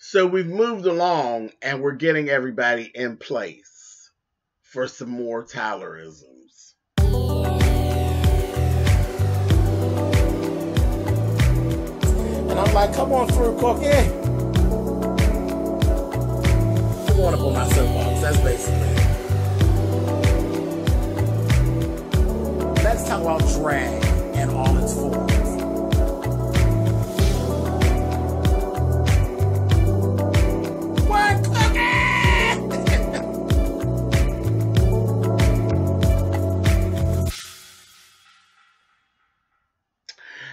So we've moved along and we're getting everybody in place for some more Tylerisms. And I'm like, come on through, Cookie. I'm going up on my soapbox. That's basically it. Let's talk about drag and all its forms. What, Cookie?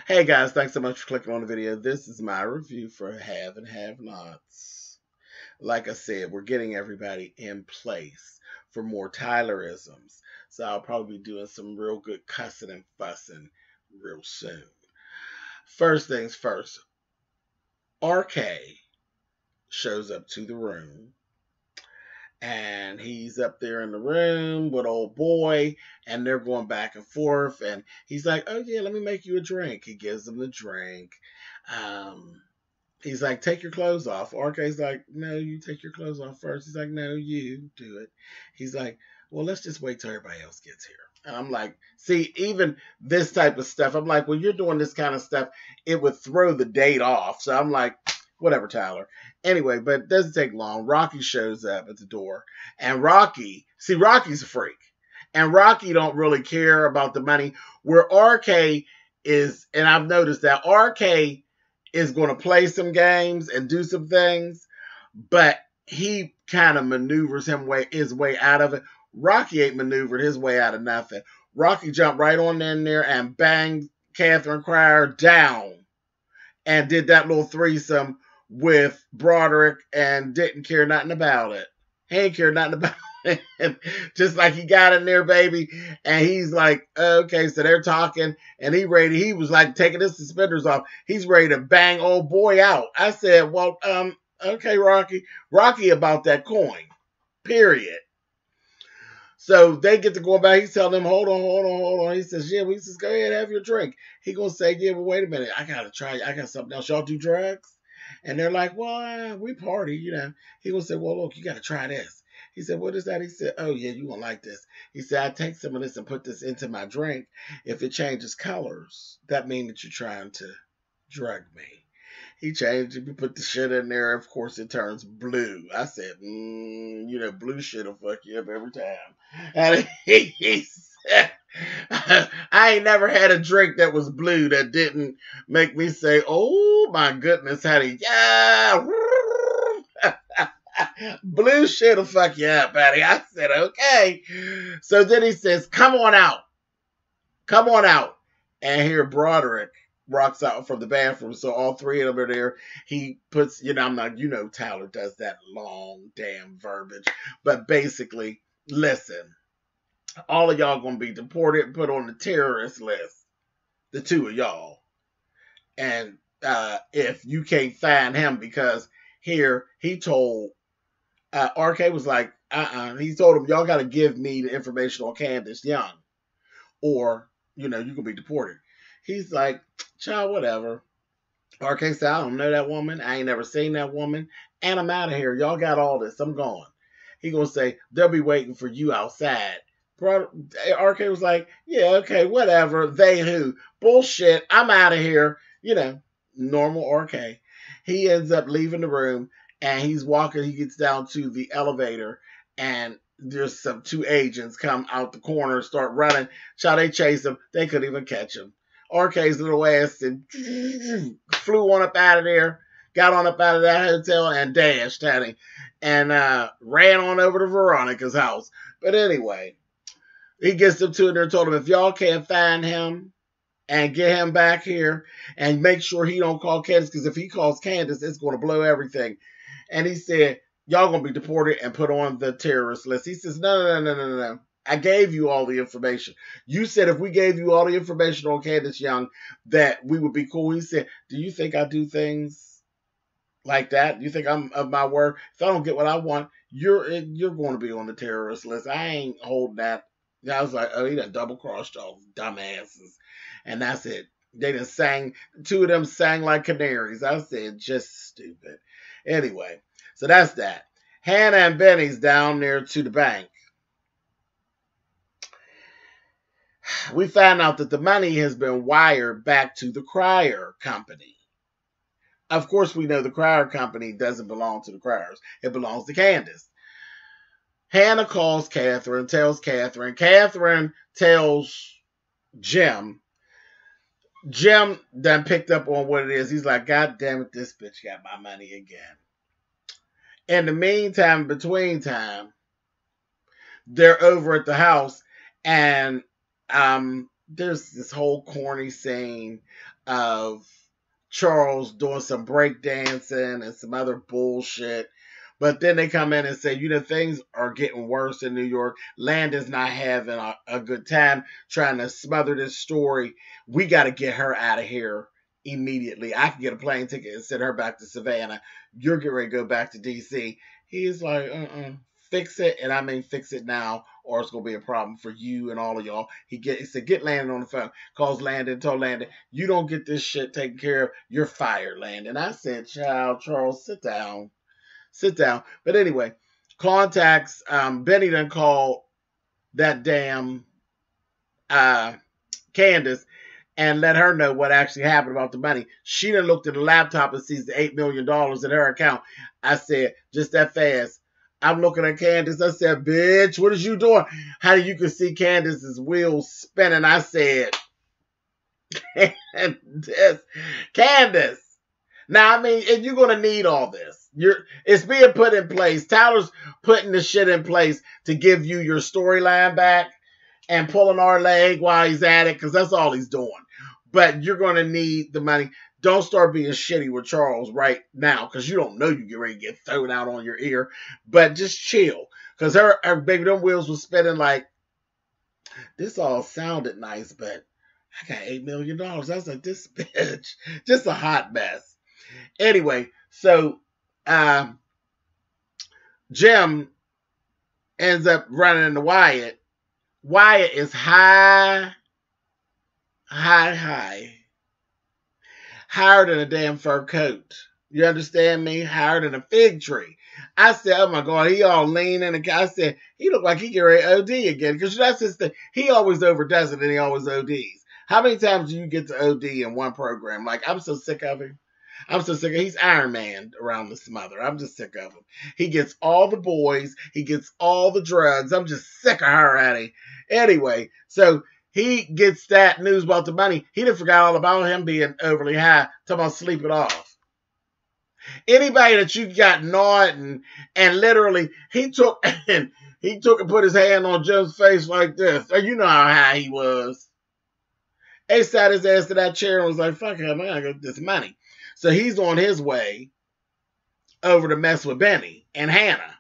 Hey guys, thanks so much for clicking on the video. This is my review for Have and Have Nots. Like I said, we're getting everybody in place for more Tylerisms. So I'll probably be doing some real good cussing and fussing real soon. First things first, RK shows up to the room. And he's up there in the room with old boy, and they're going back and forth. And he's like, oh, yeah, let me make you a drink. He gives him the drink. He's like, take your clothes off. RK's like, no, you take your clothes off first. He's like, no, you do it. He's like, well, let's just wait till everybody else gets here. And I'm like, see, even this type of stuff, I'm like, when you're doing this kind of stuff, it would throw the date off. So I'm like, whatever, Tyler. Anyway, but it doesn't take long. Rocky shows up at the door. And Rocky, see, Rocky's a freak. And Rocky don't really care about the money. Where RK is, and I've noticed that RK is going to play some games and do some things, but he kind of maneuvers his way out of it. Rocky ain't maneuvered his way out of nothing. Rocky jumped right on in there and banged Catherine Cryer down and did that little threesome with Broderick and didn't care nothing about it. He ain't care nothing about it. Just like he got in there, baby, and he's like, okay, so they're talking, and he was like taking his suspenders off. He's ready to bang old boy out. I said, well, okay, Rocky about that coin, period. So they get to go back. He's telling them, hold on. He says, yeah, we just go ahead and have your drink. He gonna say, yeah, but wait a minute. I got to try. I got something else. Y'all do drugs? And they're like, well, we party, you know. He gonna say, well, look, you got to try this. He said, what is that? He said, oh, yeah, you gonna like this. He said, I take some of this and put this into my drink. If it changes colors, that means that you're trying to drug me. He changed it. We put the shit in there. Of course, it turns blue. I said, you know, blue shit will fuck you up every time. And he said, I ain't never had a drink that was blue that didn't make me say, oh, my goodness, honey. Yeah. Blue shit will fuck you up, buddy. I said, okay. So then he says, come on out. Come on out. And here Broderick rocks out from the bathroom. So all three of them are there. He puts, you know, I'm not, you know, Tyler does that long damn verbiage. But basically, listen, all of y'all gonna be deported and put on the terrorist list. The two of y'all. And if you can't find him, because here he told RK was like, he told him, y'all got to give me the information on Candace Young, or, you know, you can be deported. He's like, child, whatever. RK said, I don't know that woman. I ain't never seen that woman. And I'm out of here. Y'all got all this. I'm going. He going to say, they'll be waiting for you outside. RK was like, yeah, okay, whatever. They who? Bullshit. I'm out of here. You know, normal RK. He ends up leaving the room. And he's walking, he gets down to the elevator, and there's some two agents come out the corner, start running. Child, they chase him. They couldn't even catch him. RK's little ass and flew on up out of there, got on up out of that hotel and dashed at him, and ran on over to Veronica's house. But anyway, he gets them two in there and told them, if y'all can't find him and get him back here and make sure he don't call Candace, because if he calls Candace, it's going to blow everything. And he said, y'all going to be deported and put on the terrorist list. He says, no. I gave you all the information. You said if we gave you all the information on Candace Young, that we would be cool. He said, do you think I do things like that? Do you think I'm of my word? If I don't get what I want, you're going to be on the terrorist list. I ain't holding that. I was like, oh, he done double-crossed y'all dumbasses. And that's it. They done sang, two of them sang like canaries. I said, just stupid. Anyway, so that's that. Hannah and Benny's down there to the bank. We found out that the money has been wired back to the Crier Company. Of course, we know the Crier Company doesn't belong to the Criers. It belongs to Candace. Hannah calls Catherine, tells Catherine. Catherine tells Jim. Jim done picked up on what it is. He's like, God damn it, this bitch got my money again. In the meantime, between time, they're over at the house, and there's this whole corny scene of Charles doing some breakdancing and some other bullshit. But then they come in and say, you know, things are getting worse in New York. Landon's not having a good time trying to smother this story. We got to get her out of here immediately. I can get a plane ticket and send her back to Savannah. You're getting ready to go back to D.C. He's like, fix it. And I mean, fix it now, or it's going to be a problem for you and all of y'all. He said, get Landon on the phone. Calls Landon, told Landon, you don't get this shit taken care of, you're fired, Landon. I said, child, Charles, sit down. Sit down. But anyway, contacts, Benny done called that damn Candace and let her know what actually happened about the money. She done looked at the laptop and sees the $8 million in her account. I said, just that fast. I'm looking at Candace. I said, bitch, what is you doing? How you can see Candace's wheels spinning? I said, Candace. Now, I mean, if you're going to need all this, it's being put in place. Tyler's putting the shit in place to give you your storyline back and pulling our leg while he's at it, because that's all he's doing. But you're going to need the money. Don't start being shitty with Charles right now, because you don't know you get ready to get thrown out on your ear. But just chill, because her baby, them wheels was spinning like, this all sounded nice, but I got $8 million. I was like, this bitch, just a hot mess. Anyway, so Jim ends up running into Wyatt. Wyatt is higher than a damn fur coat. You understand me? Higher than a fig tree. I said, oh my God, he all lean in. I said, he looked like he get ready to OD again, because that's his thing. He always overdoes it and he always ODs. How many times do you get to OD in one program? Like, I'm so sick of him. I'm so sick of him. He's Iron Man around the smother. I'm just sick of him. He gets all the boys. He gets all the drugs. I'm just sick of her at him. Anyway, so he gets that news about the money. He done forgot all about him being overly high. Talking about sleep it off. Anybody that you got gnawed and literally he took and put his hand on Jim's face like this. You know how high he was. He sat his ass to that chair and was like, fuck him, I gotta get this money. So he's on his way over to mess with Benny and Hannah.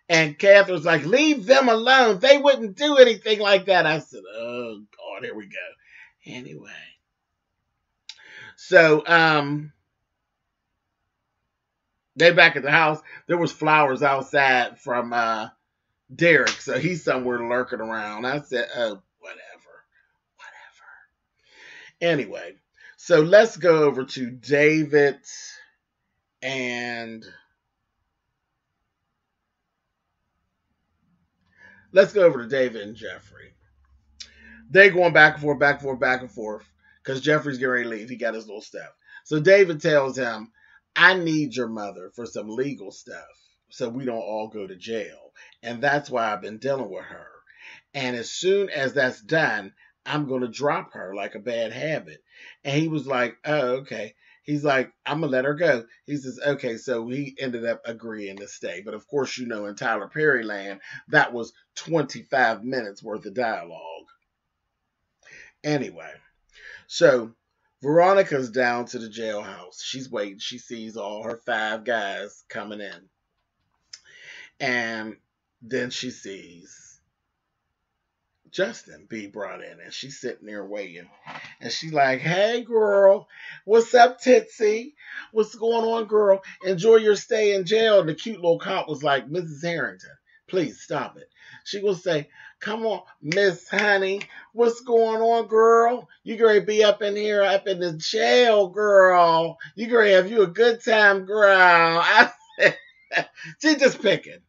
And Catherine's like, leave them alone. They wouldn't do anything like that. I said, oh, God, here we go. Anyway. So, they back at the house. There was flowers outside from Derek. So he's somewhere lurking around. I said, oh, whatever. Anyway. So let's go over to David and Jeffrey. They going back and forth, because Jeffrey's getting ready to leave. He got his little stuff. So David tells him, I need your mother for some legal stuff so we don't all go to jail. And that's why I've been dealing with her. And as soon as that's done, I'm going to drop her like a bad habit. And he was like, oh, okay. He's like, I'm going to let her go. He says, okay. So he ended up agreeing to stay. But of course, you know, in Tyler Perry land, that was 25 minutes worth of dialogue. Anyway, so Veronica's down to the jailhouse. She's waiting. She sees all her 5 guys coming in. And then she sees Justin be brought in, and she's sitting there waiting, and she's like, hey girl, what's up, Titsy? What's going on, girl? Enjoy your stay in jail. And the cute little cop was like, Mrs. Harrington, Please stop it. She will say, come on, Miss Honey, what's going on, girl? You gonna be up in here, up in the jail, girl. You gonna have you a good time, girl. I said, she just picking.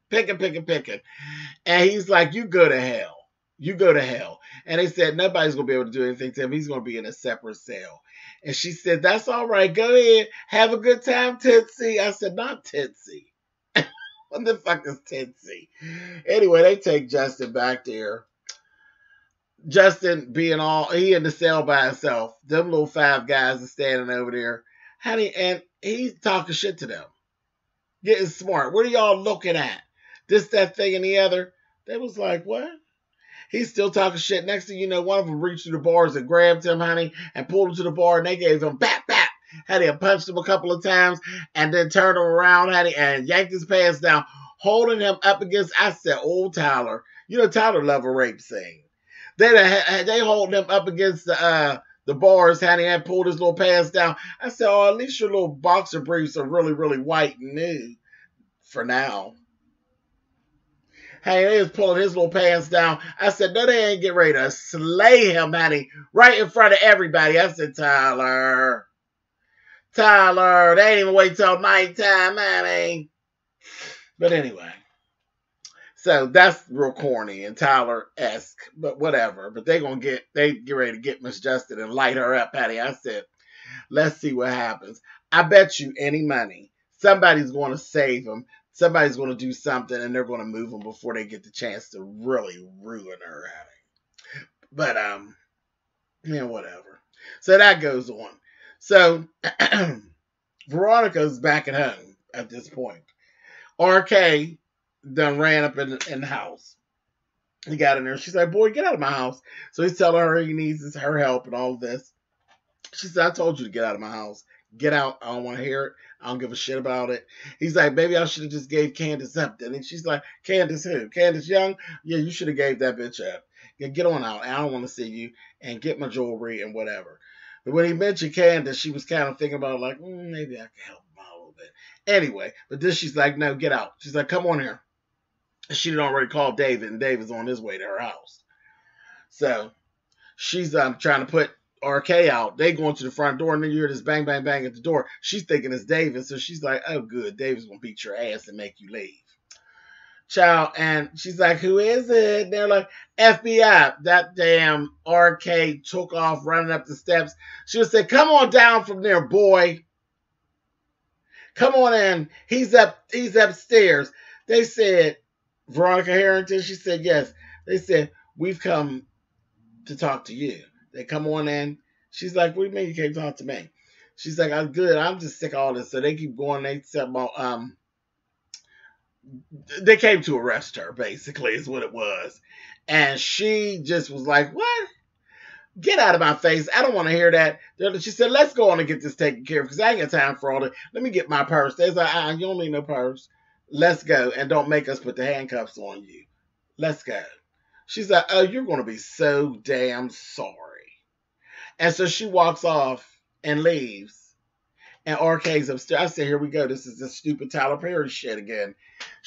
And he's like, you go to hell. You go to hell. And they said, nobody's going to be able to do anything to him. He's going to be in a separate cell. And she said, that's all right. Go ahead. Have a good time, Tootsie. I said, not Tootsie. What the fuck is Tootsie? Anyway, they take Justin back there. Justin being he in the cell by himself. Them little 5 guys are standing over there. Honey, and he's talking shit to them. Getting smart. What are y'all looking at? This, that, thing, and the other. They was like, what? He's still talking shit. Next thing you know, one of them reached through the bars and grabbed him, honey, and pulled him to the bar, and they gave him bap. Honey, and punched him a couple of times, and then turned him around, honey, and yanked his pants down, holding him up against, I said, old Tyler. You know, Tyler love a rape scene. They hold him up against the bars, honey, and pulled his little pants down. I said, oh, at least your little boxer briefs are really, really white and new for now. Hey, they was pulling his little pants down. I said, no, they ain't getting ready to slay him, honey, right in front of everybody. I said, Tyler, they ain't even wait till nighttime, honey. But anyway, so that's real corny and Tyler-esque, but whatever. But they get ready to get Miss Justin and light her up, honey. I said, let's see what happens. I bet you any money somebody's going to save him. Somebody's going to do something, and they're going to move him before they get the chance to really ruin her, honey. But, yeah, whatever. So that goes on. So, Veronica's back at home at this point. RK done ran up in the house. He got in there. She's like, boy, get out of my house. So he's telling her he needs her help and all of this. She said, I told you to get out of my house. Get out. I don't want to hear it. I don't give a shit about it. He's like, maybe I should have just gave Candace up. And she's like, Candace who? Candace Young? Yeah, you should have gave that bitch up. Yeah, get on out. I don't want to see you. And get my jewelry and whatever. But when he mentioned Candace, she was kind of thinking about like, maybe I can help him out a little bit. Anyway, but then she's like, no, get out. She's like, come on here. She had already called David, and David's on his way to her house. So she's trying to put RK out. They going to the front door, and then you hear this bang, bang, bang at the door. She's thinking it's David, so she's like, oh, good. David's going to beat your ass and make you leave. Child, and she's like, who is it? And they're like, FBI. That damn RK took off running up the steps. She would say, come on down from there, boy. Come on in. He's upstairs. They said, Veronica Harrington, she said, yes. They said, we've come to talk to you. They come on in. She's like, what do you mean you can't talk to me? She's like, I'm good. I'm just sick of all this. So they keep going. They came to arrest her, basically, is what it was. And she just was like, what? Get out of my face. I don't want to hear that. She said, let's go on and get this taken care of because I ain't got time for all that. Let me get my purse. They're like, you don't need no purse. Let's go. And don't make us put the handcuffs on you. Let's go. She's like, oh, you're going to be so damn sorry. And so she walks off and leaves. And RK's upstairs. I said, here we go. This is the stupid Tyler Perry shit again.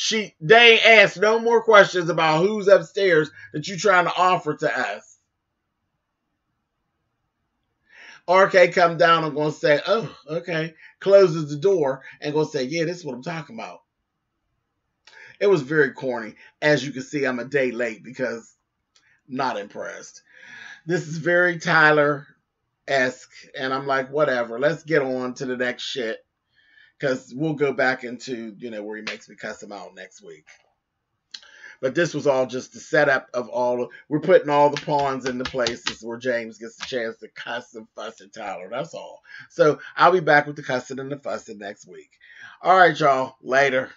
They ain't asked no more questions about who's upstairs that you trying to offer to us. RK come down and going to say, oh, okay. Closes the door and going to say, yeah, this is what I'm talking about. It was very corny. As you can see, I'm a day late because I'm not impressed. This is very Tyler-esque. And I'm like, whatever. Let's get on to the next shit. Because we'll go back into, where he makes me cuss him out next week. But this was all just the setup of we're putting all the pawns into places where James gets the chance to cuss and fuss at Tyler. That's all. So I'll be back with the cussing and the fussing next week. All right, y'all. Later.